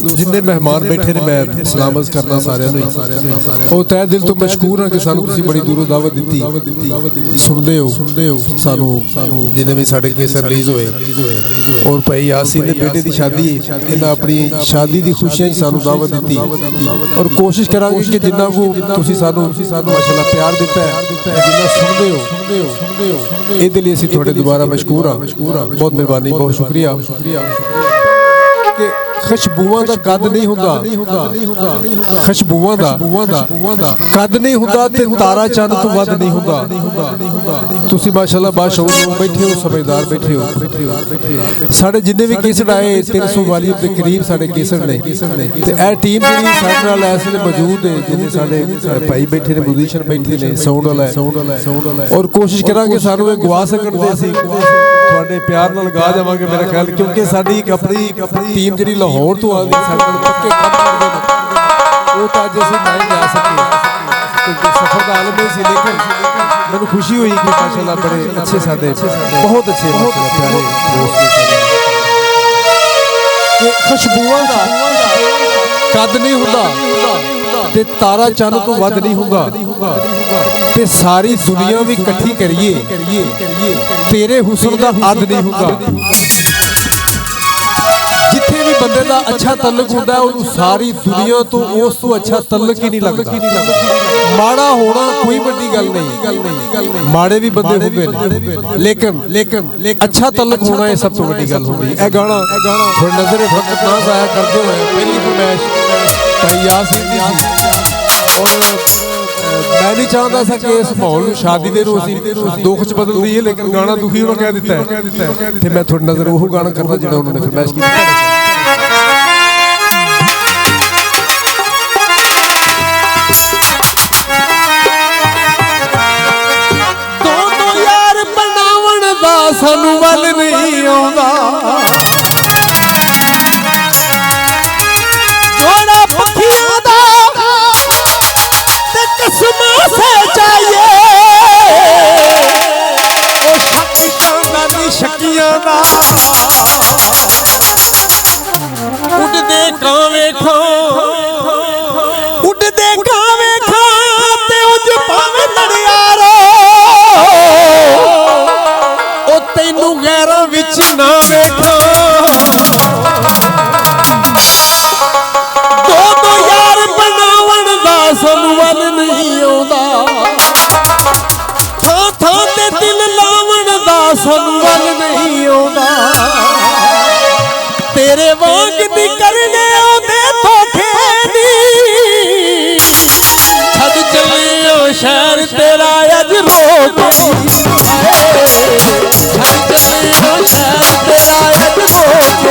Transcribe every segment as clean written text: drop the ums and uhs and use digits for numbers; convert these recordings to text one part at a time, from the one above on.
जिन्ने मेहमान बैठे ने मैं सलामत करना सारे तह दिल तो मशकूर हाँ कि सानू बड़ी दूरों दावत दी सुनते हो सानू जिन्हें भी साढ़े केस रिलीज होए और भाई यासीन ने बेटे की शादी इन्हें अपनी शादी की खुशियां ही सानू दावत दी और कोशिश करांगे कि जिन्ना को तुसी सानू माशाअल्लाह प्यार दिता है जिन्ना सुनते हो ये लिए असीं तुहाडे दोबारा मशकूर हाँ बहुत मेहरबानी बहुत शुक्रिया कि खुशबूआं दा कद नहीं हुंदा खुशबूआं दा कद नहीं हुंदा ते तारा चंद तो वध नहीं हुंदा तुसी माशाअल्लाह बाशऊर बैठे हो समझदार बैठे हो साडे जिन्ने भी केसट आए 300 वालियम के करीब साडे केसट ने ते ए टीम जेहड़ी साडे नाल इस वेले मौजूद है जिन्ने साडे भाई बैठे ने म्यूजिशियन बैठे ने साउंड वाला और कोशिश करांगे सानू ये गवा सकण दे सी तुहाडे प्यार नाल गा जावांगे मेरा ख्याल क्योंकि साडी एक अपनी टीम जेहड़ी लाहौर तो आंदी साडे नाल पक्के काम करदे ने वो तो अज असीं नहीं जा सके क्योंकि सफर का आलम है लेकिन मैनूं खुशी हुई कि माशाअल्लाह बड़े अच्छे साडे बहुत अच्छे प्यारे दोस्त कि खुशबूआं दा कद नहीं हुंदा ते तारा चंद तो वध नहीं हुंदा ते सारी दुनिया भी इकट्ठी करिए तेरे हुस्न दा अद नहीं हुंदा जिथे भी बंदे दा अच्छा तल्लुक हुंदा है सारी दुनिया तो उस तो अच्छा तल्लुक ही नहीं लगता माड़ा होना कोई बड़ी गल नहीं माड़े भी बंदे हुंदे ने लेकिन अच्छा तल्लुक होना ये सब तो बड़ी गल होंदी है। गाना थोड़ी नजर वक्त ना जाया करते हुए पहली फरमाइश भाई यासीन दी और मैं नहीं चाहता सा कि इस माहौल शादी दे दुख च बदल दी है लेकिन गाना दुखी उन्होंने कह दिता है ते मैं थोड़ी नजर वो गाना करना जो उन्होंने फरमाइश की दोनों यार बनावन दा सानू वल नहीं आउंदा जोड़ा पखियां दा कसमां से चाहिए ओ शकियां दा उड़दे कावे खां ते उज पावे लड़ियारो ओ तैनू गैरां विच ना वेखां दो यार बनावन दा सानू वल नहीं आउंदा थां ते दिल लावण दा सानू वल नहीं आउंदा तेरे वांग दी करने आउंदे धोखे दी छड चले ओ शहर तेरा अज रोक छड चले ओ शहर तेरा अज रोक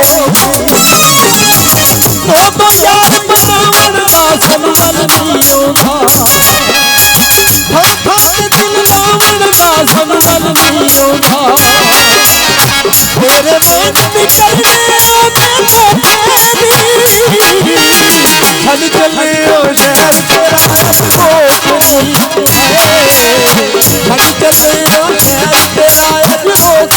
दो यार बनावन दा सानू वल नहीं आउंदा थां ते दिल लावण दा सानू वल नहीं आउंदा तेरे वांग दी करने आउंदे धोखे दी छड चले ओ शहर तेरा अज रोक छड चले ओ शहर तेरा अज रोक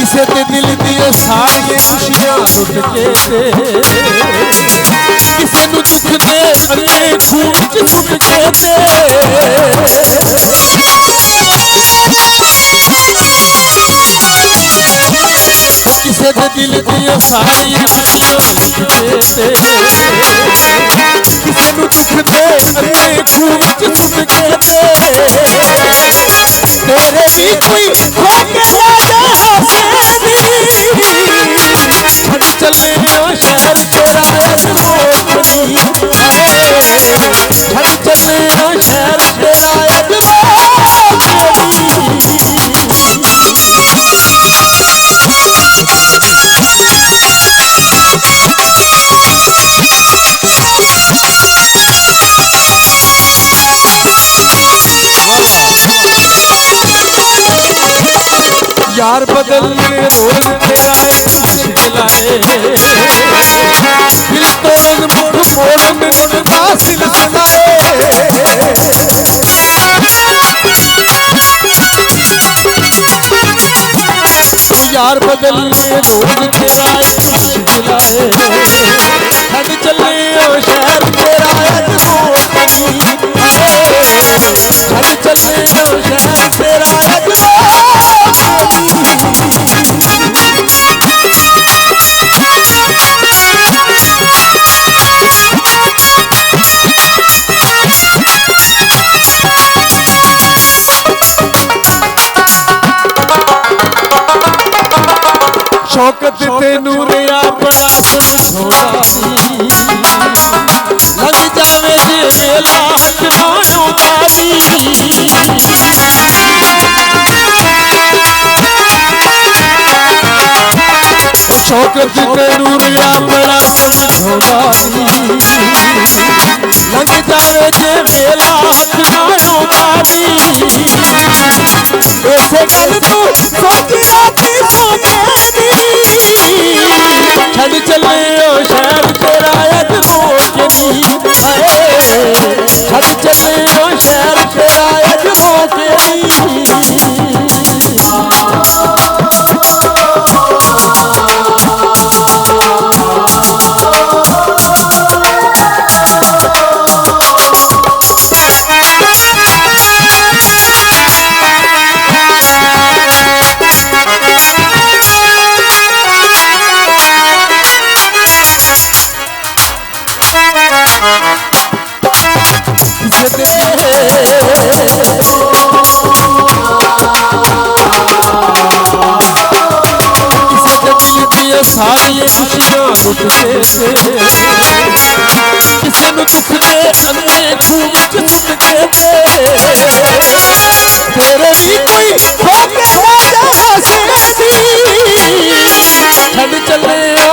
किसे ते दिल दिए सारी खुशियां लुट के किसे नू दुख दे अगे खून च सुट के किसे ते दिल दिए सारी खुशियां लुट के किसे नू दुख दे अगे खून च सुट के तेरे भी कोई खो के राजा हसेनी छड़ चले ओ शहर तेरा अज रोकनी छड़ चले ओ शहर तेरा अज यार बदलने रोज तेरा एक मुश्किल है शौकत तेनू रिया बड़ा समझौता लग जावे जे वेला हटवायो तारी शौकत तेनू रिया बड़ा समझौता लग जावे जे वेला हटवायो तारी ऐसे गल तू सोची राती सोने छड़ चले ओ शहर तेरा अजमों के नी छड़ चले ओ शहर तेरा अजमों के नी सारिये खुशियां लुटते थे किसे नु दुख दे अन्ने खूब सुनते थे तेरे भी कोई होके ना जा छड़ चले ओ